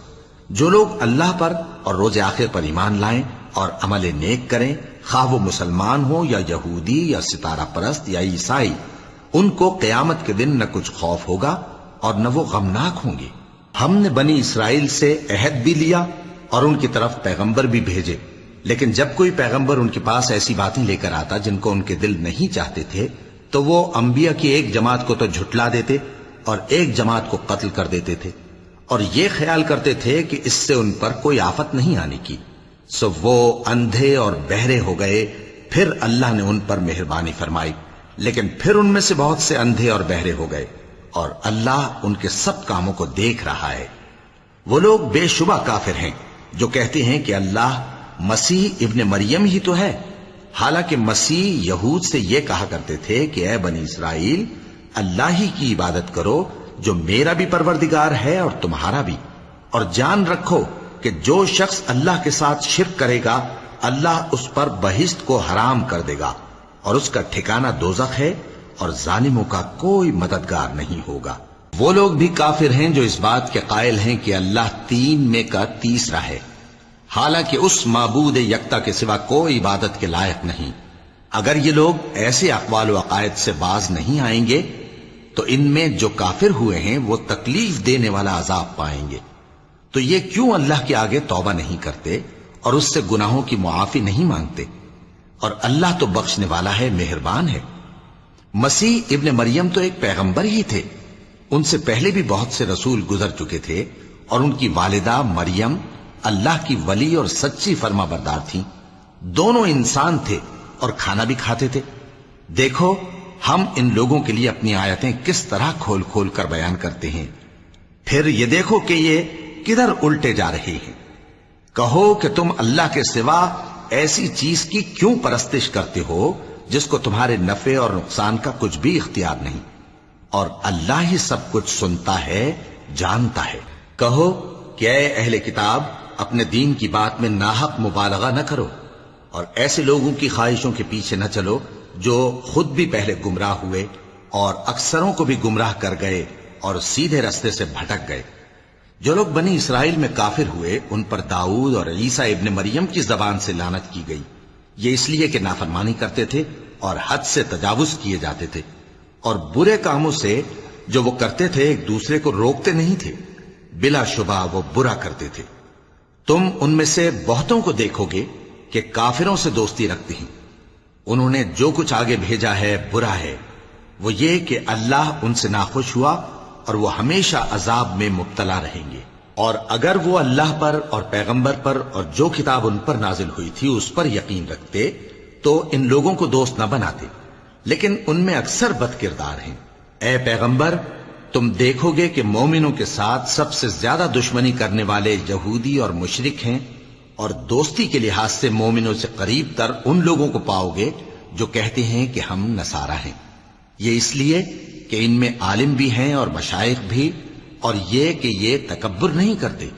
جو لوگ اللہ پر اور روز آخر پر ایمان لائیں اور عمل نیک کریں، خواہ وہ مسلمان ہو یا یہودی یا ستارہ پرست یا عیسائی، ان کو قیامت کے دن نہ کچھ خوف ہوگا اور نہ وہ غمناک ہوں گے۔ ہم نے بنی اسرائیل سے عہد بھی لیا اور ان کی طرف پیغمبر بھی بھیجے، لیکن جب کوئی پیغمبر ان کے پاس ایسی باتیں لے کر آتا جن کو ان کے دل نہیں چاہتے تھے تو وہ انبیاء کی ایک جماعت کو تو جھٹلا دیتے اور ایک جماعت کو قتل کر دیتے تھے، اور یہ خیال کرتے تھے کہ اس سے ان پر کوئی آفت نہیں آنے کی، سو وہ اندھے اور بہرے ہو گئے۔ پھر اللہ نے ان پر مہربانی فرمائی، لیکن پھر ان میں سے بہت سے اندھے اور بہرے ہو گئے، اور اللہ ان کے سب کاموں کو دیکھ رہا ہے۔ وہ لوگ بے شبہ کافر ہیں جو کہتے ہیں کہ اللہ مسیح ابن مریم ہی تو ہے، حالانکہ مسیح یہود سے یہ کہا کرتے تھے کہ اے بنی اسرائیل، اللہ ہی کی عبادت کرو جو میرا بھی پروردگار ہے اور تمہارا بھی، اور جان رکھو کہ جو شخص اللہ کے ساتھ شرک کرے گا اللہ اس پر بہشت کو حرام کر دے گا، اور اس کا ٹھکانہ دوزخ ہے، اور ظالموں کا کوئی مددگار نہیں ہوگا۔ وہ لوگ بھی کافر ہیں جو اس بات کے قائل ہیں کہ اللہ تین میں کا تیسرا ہے، حالانکہ اس معبود یکتا کے سوا کوئی عبادت کے لائق نہیں۔ اگر یہ لوگ ایسے اقوال و عقائد سے باز نہیں آئیں گے تو ان میں جو کافر ہوئے ہیں وہ تکلیف دینے والا عذاب پائیں گے۔ تو یہ کیوں اللہ کے آگے توبہ نہیں کرتے اور اس سے گناہوں کی معافی نہیں مانگتے؟ اور اللہ تو بخشنے والا ہے، مہربان ہے۔ مسیح ابن مریم تو ایک پیغمبر ہی تھے، ان سے پہلے بھی بہت سے رسول گزر چکے تھے، اور ان کی والدہ مریم اللہ کی ولی اور سچی فرما بردار تھیں۔ دونوں انسان تھے اور کھانا بھی کھاتے تھے۔ دیکھو ہم ان لوگوں کے لیے اپنی آیتیں کس طرح کھول کھول کر بیان کرتے ہیں، پھر یہ دیکھو کہ یہ کدھر الٹے جا رہے ہیں۔ کہو کہ تم اللہ کے سوا ایسی چیز کی کیوں پرستش کرتے ہو جس کو تمہارے نفع اور نقصان کا کچھ بھی اختیار نہیں، اور اللہ ہی سب کچھ سنتا ہے، جانتا ہے۔ کہو کہ اے اہل کتاب اپنے دین کی بات میں ناحق مبالغہ نہ کرو اور ایسے لوگوں کی خواہشوں کے پیچھے نہ چلو جو خود بھی پہلے گمراہ ہوئے اور اکثروں کو بھی گمراہ کر گئے اور سیدھے راستے سے بھٹک گئے۔ جو لوگ بنی اسرائیل میں کافر ہوئے ان پر داؤد اور عیسیٰ ابن مریم کی زبان سے لعنت کی گئی، یہ اس لیے کہ نافرمانی کرتے تھے اور حد سے تجاوز کیے جاتے تھے اور برے کاموں سے جو وہ کرتے تھے ایک دوسرے کو روکتے نہیں تھے، بلا شبہ وہ برا کرتے تھے۔ تم ان میں سے بہتوں کو دیکھو گے کہ کافروں سے دوستی رکھتے ہیں، انہوں نے جو کچھ آگے بھیجا ہے برا ہے، وہ یہ کہ اللہ ان سے ناخوش ہوا اور وہ ہمیشہ عذاب میں مبتلا رہیں گے۔ اور اگر وہ اللہ پر اور پیغمبر پر اور جو کتاب ان پر نازل ہوئی تھی اس پر یقین رکھتے تو ان لوگوں کو دوست نہ بناتے، لیکن ان میں اکثر بد کردار ہیں۔ اے پیغمبر تم دیکھو گے کہ مومنوں کے ساتھ سب سے زیادہ دشمنی کرنے والے یہودی اور مشرک ہیں، اور دوستی کے لحاظ سے مومنوں سے قریب تر ان لوگوں کو پاؤ گے جو کہتے ہیں کہ ہم نصارہ ہیں، یہ اس لیے کہ ان میں عالم بھی ہیں اور مشائخ بھی، اور یہ کہ یہ تکبر نہیں کرتے۔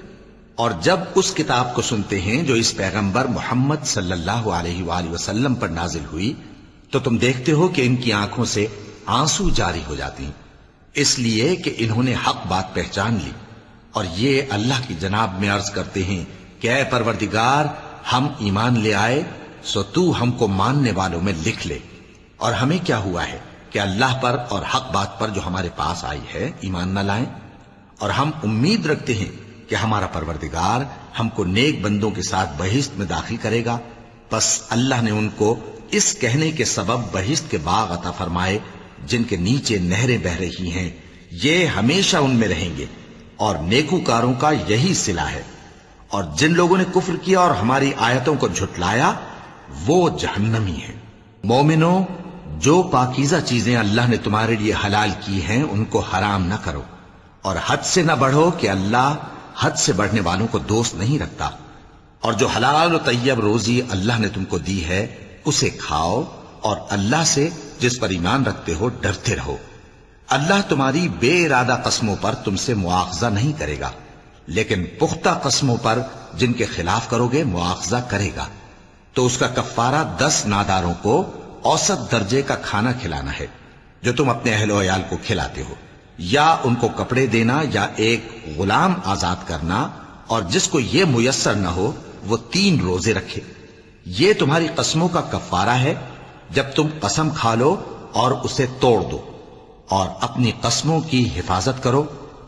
اور جب اس کتاب کو سنتے ہیں جو اس پیغمبر محمد صلی اللہ علیہ وآلہ وسلم پر نازل ہوئی تو تم دیکھتے ہو کہ ان کی آنکھوں سے آنسو جاری ہو جاتی ہیں، اس لیے کہ انہوں نے حق بات پہچان لی، اور یہ اللہ کی جناب میں عرض کرتے ہیں کہ اے پروردگار ہم ایمان لے آئے سو تو ہم کو ماننے والوں میں لکھ لے، اور ہمیں کیا ہوا ہے کہ اللہ پر اور حق بات پر جو ہمارے پاس آئی ہے ایمان نہ لائیں، اور ہم امید رکھتے ہیں کہ ہمارا پروردگار ہم کو نیک بندوں کے ساتھ بہشت میں داخل کرے گا۔ پس اللہ نے ان کو اس کہنے کے سبب بہشت کے باغ عطا فرمائے جن کے نیچے نہریں بہ رہی ہیں، یہ ہمیشہ ان میں رہیں گے، اور نیکوکاروں کا یہی صلہ ہے۔ اور جن لوگوں نے کفر کیا اور ہماری آیتوں کو جھٹلایا وہ جہنمی ہیں۔ مومنوں جو پاکیزہ چیزیں اللہ نے تمہارے لیے حلال کی ہیں ان کو حرام نہ کرو، اور حد سے نہ بڑھو کہ اللہ حد سے بڑھنے والوں کو دوست نہیں رکھتا، اور جو حلال و طیب روزی اللہ نے تم کو دی ہے اسے کھاؤ، اور اللہ سے جس پر ایمان رکھتے ہو ڈرتے رہو۔ اللہ تمہاری بے ارادہ قسموں پر تم سے مواخذہ نہیں کرے گا، لیکن پختہ قسموں پر جن کے خلاف کرو گے مواخذہ کرے گا، تو اس کا کفارہ 10 ناداروں کو اوسط درجے کا کھانا کھلانا ہے جو تم اپنے اہل و عیال کو کھلاتے ہو، یا ان کو کپڑے دینا یا ایک غلام آزاد کرنا، اور جس کو یہ میسر نہ ہو وہ 3 روزے رکھے۔ یہ تمہاری قسموں کا کفارہ ہے جب تم قسم کھا لو اور اسے توڑ دو، اور اپنی قسموں کی حفاظت کرو۔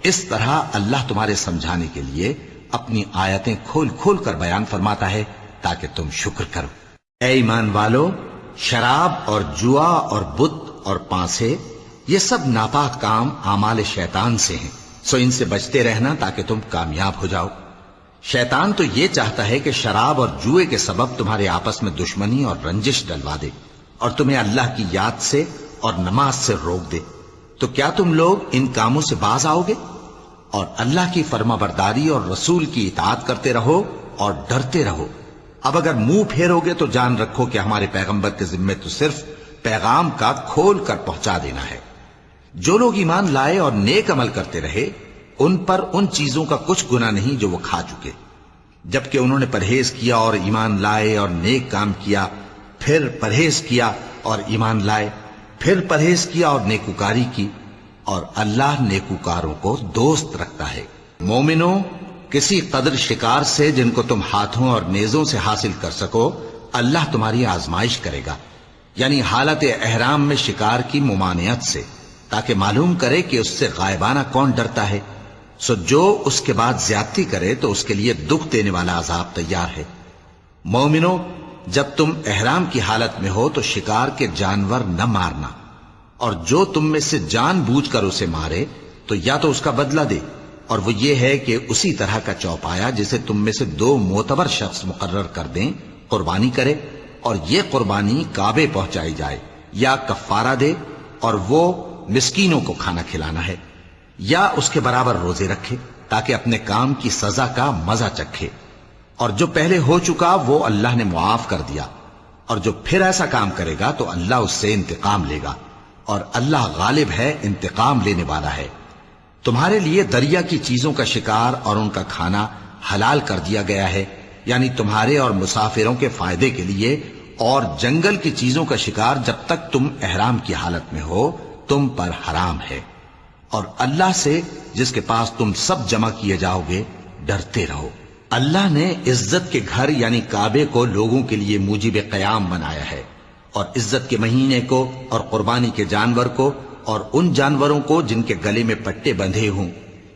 اس طرح اللہ تمہارے سمجھانے کے لیے اپنی آیتیں کھول کھول کر بیان فرماتا ہے تاکہ تم شکر کرو۔ اے ایمان والو، شراب اور جوا اور بت اور پانسے یہ سب ناپاک کام اعمال شیطان سے ہیں، سو ان سے بچتے رہنا تاکہ تم کامیاب ہو جاؤ۔ شیطان تو یہ چاہتا ہے کہ شراب اور جوئے کے سبب تمہارے آپس میں دشمنی اور رنجش ڈلوا دے اور تمہیں اللہ کی یاد سے اور نماز سے روک دے، تو کیا تم لوگ ان کاموں سے باز آؤ گے؟ اور اللہ کی فرما برداری اور رسول کی اطاعت کرتے رہو اور ڈرتے رہو۔ اب اگر منہ پھیرو گے تو جان رکھو کہ ہمارے پیغمبر کے ذمے تو صرف پیغام کا کھول کر پہنچا دینا ہے۔ جو لوگ ایمان لائے اور نیک عمل کرتے رہے ان پر ان چیزوں کا کچھ گناہ نہیں جو وہ کھا چکے، جبکہ انہوں نے پرہیز کیا اور ایمان لائے اور نیک کام کیا، پھر پرہیز کیا اور ایمان لائے، پھر پرہیز کیا اور نیکوکاری کی، اور اللہ نیکوکاروں کو دوست رکھتا ہے۔ مومنوں، کسی قدر شکار سے جن کو تم ہاتھوں اور نیزوں سے حاصل کر سکو اللہ تمہاری آزمائش کرے گا، یعنی حالت احرام میں شکار کی ممانعت سے، تاکہ معلوم کرے کہ اس سے غائبانہ کون ڈرتا ہے، سو جو اس کے بعد زیادتی کرے تو اس کے لیے دکھ دینے والا عذاب تیار ہے۔ مومنوں، جب تم احرام کی حالت میں ہو تو شکار کے جانور نہ مارنا، اور جو تم میں سے جان بوجھ کر اسے مارے تو یا تو اس کا بدلہ دے، اور وہ یہ ہے کہ اسی طرح کا چوپایا جسے تم میں سے 2 معتبر شخص مقرر کر دیں قربانی کرے، اور یہ قربانی کعبے پہنچائی جائے، یا کفارہ دے اور وہ مسکینوں کو کھانا کھلانا ہے، یا اس کے برابر روزے رکھے تاکہ اپنے کام کی سزا کا مزہ چکھے، اور جو پہلے ہو چکا وہ اللہ نے معاف کر دیا، اور جو پھر ایسا کام کرے گا تو اللہ اس سے انتقام لے گا، اور اللہ غالب ہے، انتقام لینے والا ہے۔ تمہارے لیے دریا کی چیزوں کا شکار اور ان کا کھانا حلال کر دیا گیا ہے، یعنی تمہارے اور مسافروں کے فائدے کے لیے، اور جنگل کی چیزوں کا شکار جب تک تم احرام کی حالت میں ہو تم پر حرام ہے۔ اور اللہ سے جس کے پاس تم سب جمع کیے جاؤ گے ڈرتے رہو۔ اللہ نے عزت کے گھر یعنی کعبے کو لوگوں کے لیے موجب قیام بنایا ہے، اور عزت کے مہینے کو اور قربانی کے جانور کو اور ان جانوروں کو جن کے گلے میں پٹے بندھے ہوں،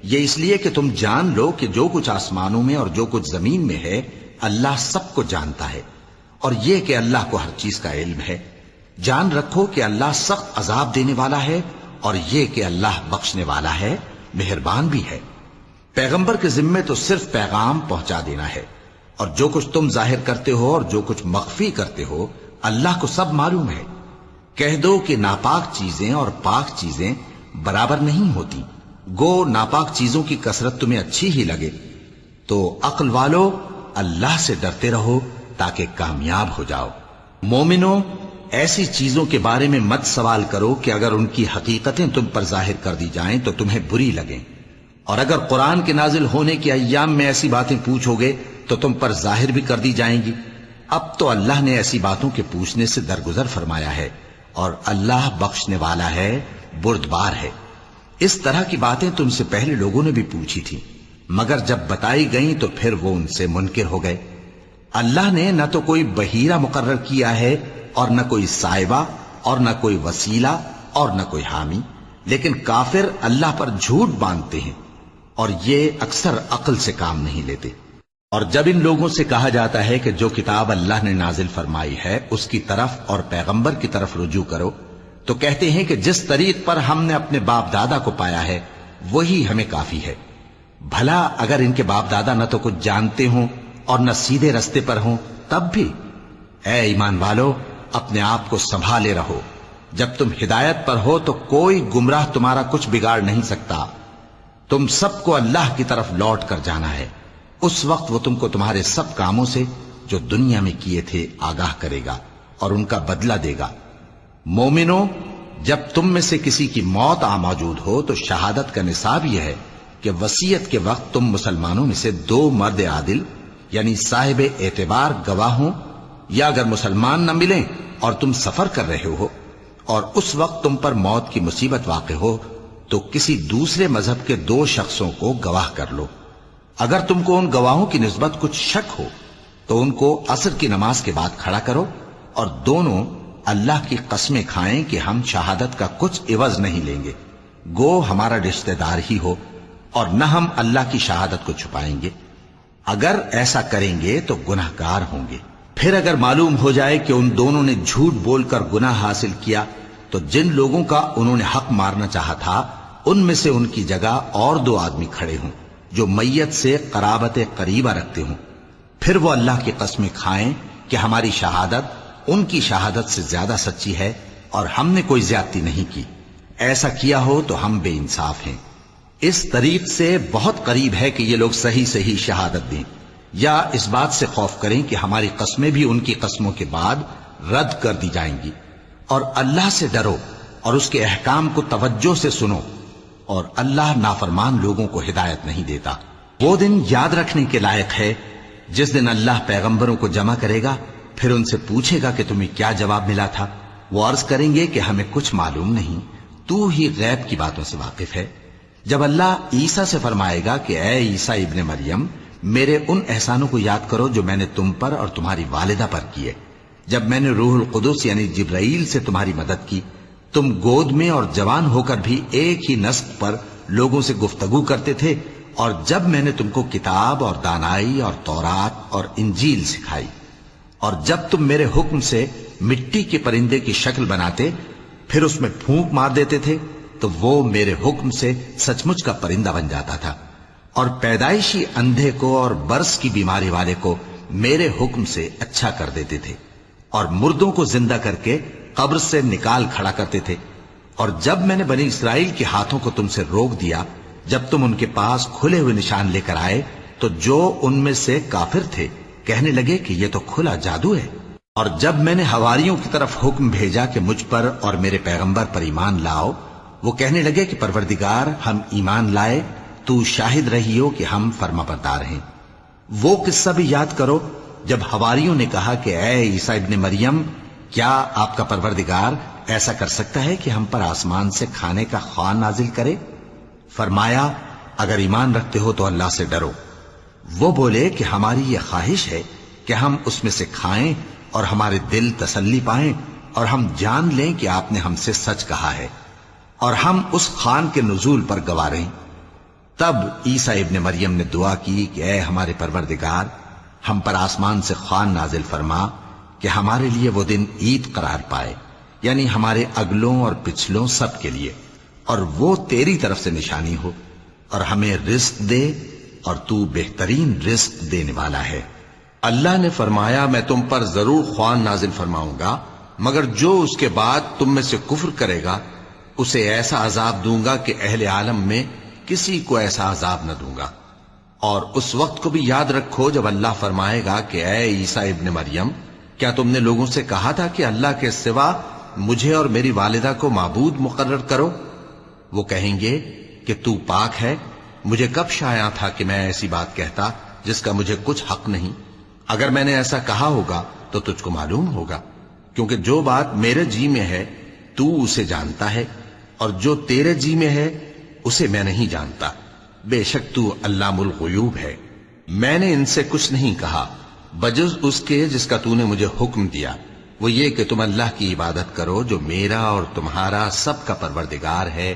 یہ اس لیے کہ تم جان لو کہ جو کچھ آسمانوں میں اور جو کچھ زمین میں ہے اللہ سب کو جانتا ہے، اور یہ کہ اللہ کو ہر چیز کا علم ہے۔ جان رکھو کہ اللہ سخت عذاب دینے والا ہے، اور یہ کہ اللہ بخشنے والا ہے، مہربان بھی ہے۔ پیغمبر کے ذمے تو صرف پیغام پہنچا دینا ہے، اور جو کچھ تم ظاہر کرتے ہو اور جو کچھ مخفی کرتے ہو اللہ کو سب معلوم ہے۔ کہہ دو کہ ناپاک چیزیں اور پاک چیزیں برابر نہیں ہوتی، گو ناپاک چیزوں کی کثرت تمہیں اچھی ہی لگے، تو عقل والو اللہ سے ڈرتے رہو تاکہ کامیاب ہو جاؤ۔ مومنو، ایسی چیزوں کے بارے میں مت سوال کرو کہ اگر ان کی حقیقتیں تم پر ظاہر کر دی جائیں تو تمہیں بری لگیں، اور اگر قرآن کے نازل ہونے کے ایام میں ایسی باتیں پوچھو گے تو تم پر ظاہر بھی کر دی جائیں گی۔ اب تو اللہ نے ایسی باتوں کے پوچھنے سے درگزر فرمایا ہے، اور اللہ بخشنے والا ہے، بردبار ہے۔ اس طرح کی باتیں تم سے پہلے لوگوں نے بھی پوچھی تھی، مگر جب بتائی گئیں تو پھر وہ ان سے منکر ہو گئے۔ اللہ نے نہ تو کوئی بحیرہ مقرر کیا ہے اور نہ کوئی سائبہ اور نہ کوئی وسیلہ اور نہ کوئی حامی، لیکن کافر اللہ پر جھوٹ باندھتے ہیں اور یہ اکثر عقل سے کام نہیں لیتے۔ اور جب ان لوگوں سے کہا جاتا ہے کہ جو کتاب اللہ نے نازل فرمائی ہے اس کی طرف اور پیغمبر کی طرف رجوع کرو، تو کہتے ہیں کہ جس طریق پر ہم نے اپنے باپ دادا کو پایا ہے وہی ہمیں کافی ہے۔ بھلا اگر ان کے باپ دادا نہ تو کچھ جانتے ہوں اور نہ سیدھے رستے پر ہوں تب بھی؟ اے ایمان والو، اپنے آپ کو سنبھالے رہو، جب تم ہدایت پر ہو تو کوئی گمراہ تمہارا کچھ بگاڑ نہیں سکتا۔ تم سب کو اللہ کی طرف لوٹ کر جانا ہے، اس وقت وہ تم کو تمہارے سب کاموں سے جو دنیا میں کیے تھے آگاہ کرے گا اور ان کا بدلہ دے گا۔ مومنو، جب تم میں سے کسی کی موت آ موجود ہو تو شہادت کا نصاب یہ ہے کہ وصیت کے وقت تم مسلمانوں میں سے 2 مرد عادل یعنی صاحب اعتبار گواہ ہوں، یا اگر مسلمان نہ ملیں اور تم سفر کر رہے ہو اور اس وقت تم پر موت کی مصیبت واقع ہو تو کسی دوسرے مذہب کے 2 شخصوں کو گواہ کر لو۔ اگر تم کو ان گواہوں کی نسبت کچھ شک ہو تو ان کو عصر کی نماز کے بعد کھڑا کرو، اور دونوں اللہ کی قسمیں کھائیں کہ ہم شہادت کا کچھ عوض نہیں لیں گے، گو ہمارا رشتہ دار ہی ہو، اور نہ ہم اللہ کی شہادت کو چھپائیں گے۔ اگر ایسا کریں گے تو گناہ گار ہوں گے۔ پھر اگر معلوم ہو جائے کہ ان دونوں نے جھوٹ بول کر گناہ حاصل کیا تو جن لوگوں کا انہوں نے حق مارنا چاہا تھا ان میں سے ان کی جگہ اور 2 آدمی کھڑے ہوں جو میت سے قرابت قریبہ رکھتے ہوں، پھر وہ اللہ کی قسمیں کھائیں کہ ہماری شہادت ان کی شہادت سے زیادہ سچی ہے اور ہم نے کوئی زیادتی نہیں کی۔ ایسا کیا ہو تو ہم بے انصاف ہیں۔ اس طریق سے بہت قریب ہے کہ یہ لوگ صحیح شہادت دیں، یا اس بات سے خوف کریں کہ ہماری قسمیں بھی ان کی قسموں کے بعد رد کر دی جائیں گی۔ اور اللہ سے ڈرو اور اس کے احکام کو توجہ سے سنو، اور اللہ نافرمان لوگوں کو ہدایت نہیں دیتا۔ وہ دن یاد رکھنے کے لائق ہے جس دن اللہ پیغمبروں کو جمع کرے گا، پھر ان سے پوچھے گا کہ تمہیں کیا جواب ملا تھا۔ وہ عرض کریں گے کہ ہمیں کچھ معلوم نہیں، تو ہی غیب کی باتوں سے واقف ہے۔ جب اللہ عیسیٰ سے فرمائے گا کہ اے عیسیٰ ابن مریم، میرے ان احسانوں کو یاد کرو جو میں نے تم پر اور تمہاری والدہ پر کیے، جب میں نے روح القدس یعنی جبرائیل سے تمہاری مدد کی، تم گود میں اور جوان ہو کر بھی ایک ہی نسق پر لوگوں سے گفتگو کرتے تھے، اور جب میں نے تم کو کتاب اور دانائی اور تورات اور انجیل سکھائی، اور جب تم میرے حکم سے مٹی کے پرندے کی شکل بناتے پھر اس میں پھونک مار دیتے تھے تو وہ میرے حکم سے سچ مچ کا پرندہ بن جاتا تھا، اور پیدائشی اندھے کو اور برس کی بیماری والے کو میرے حکم سے اچھا کر دیتے تھے، اور مردوں کو زندہ کر کے قبر سے نکال کھڑا کرتے تھے۔ اور جب میں نے بنی اسرائیل کے ہاتھوں کو تم سے روک دیا جب تم ان کے پاس کھلے ہوئے نشان لے کر آئے تو جو ان میں سے کافر تھے کہنے لگے کہ یہ تو کھلا جادو ہے۔ اور جب میں نے حواریوں کی طرف حکم بھیجا کہ مجھ پر اور میرے پیغمبر پر ایمان لاؤ، وہ کہنے لگے کہ پروردگار ہم ایمان لائے، تو شاہد رہی ہو کہ ہم فرما بردار ہیں۔ وہ قصہ بھی یاد کرو جب حواریوں نے کہا کہ اے عیسیٰ ابن مریم، کیا آپ کا پروردگار ایسا کر سکتا ہے کہ ہم پر آسمان سے کھانے کا خوان نازل کرے؟ فرمایا اگر ایمان رکھتے ہو تو اللہ سے ڈرو۔ وہ بولے کہ ہماری یہ خواہش ہے کہ ہم اس میں سے کھائیں اور ہمارے دل تسلی پائیں اور ہم جان لیں کہ آپ نے ہم سے سچ کہا ہے اور ہم اس خوان کے نزول پر گواہ رہیں۔ تب عیسیٰ ابن مریم نے دعا کی کہ اے ہمارے پروردگار، ہم پر آسمان سے خوان نازل فرما کہ ہمارے لیے وہ دن عید قرار پائے، یعنی ہمارے اگلوں اور پچھلوں سب کے لیے، اور وہ تیری طرف سے نشانی ہو، اور ہمیں رزق دے اور تو بہترین رزق دینے والا ہے۔ اللہ نے فرمایا میں تم پر ضرور خوان نازل فرماؤں گا، مگر جو اس کے بعد تم میں سے کفر کرے گا اسے ایسا عذاب دوں گا کہ اہل عالم میں کسی کو ایسا عذاب نہ دوں گا۔ اور اس وقت کو بھی یاد رکھو جب اللہ فرمائے گا کہ اے عیسیٰ ابن مریم، کیا تم نے لوگوں سے کہا تھا کہ اللہ کے سوا مجھے اور میری والدہ کو معبود مقرر کرو؟ وہ کہیں گے کہ تو پاک ہے، مجھے کب شایع تھا کہ میں ایسی بات کہتا جس کا مجھے کچھ حق نہیں۔ اگر میں نے ایسا کہا ہوگا تو تجھ کو معلوم ہوگا، کیونکہ جو بات میرے جی میں ہے تو اسے جانتا ہے، اور جو تیرے جی میں ہے اسے میں نہیں جانتا۔ بے شک تو علام الغیوب ہے۔ میں نے ان سے کچھ نہیں کہا بجز اس کے جس کا تو نے مجھے حکم دیا، وہ یہ کہ تم اللہ کی عبادت کرو جو میرا اور تمہارا سب کا پروردگار ہے،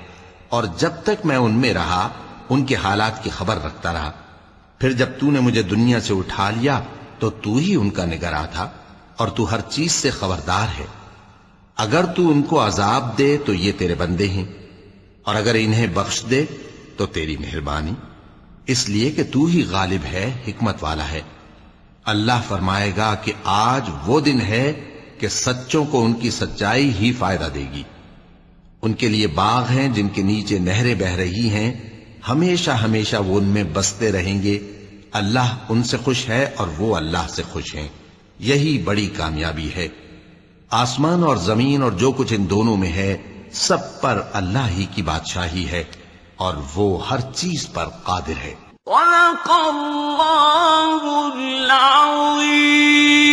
اور جب تک میں ان میں رہا ان کے حالات کی خبر رکھتا رہا۔ پھر جب تو نے مجھے دنیا سے اٹھا لیا تو تو ہی ان کا نگراں تھا، اور تو ہر چیز سے خبردار ہے۔ اگر تو ان کو عذاب دے تو یہ تیرے بندے ہیں، اور اگر انہیں بخش دے تو تیری مہربانی، اس لیے کہ تو ہی غالب ہے، حکمت والا ہے۔ اللہ فرمائے گا کہ آج وہ دن ہے کہ سچوں کو ان کی سچائی ہی فائدہ دے گی۔ ان کے لیے باغ ہیں جن کے نیچے نہریں بہ رہی ہیں، ہمیشہ ہمیشہ وہ ان میں بستے رہیں گے۔ اللہ ان سے خوش ہے اور وہ اللہ سے خوش ہیں، یہی بڑی کامیابی ہے۔ آسمان اور زمین اور جو کچھ ان دونوں میں ہے سب پر اللہ ہی کی بادشاہی ہے، اور وہ ہر چیز پر قادر ہے۔ صدق اللہ العظیم۔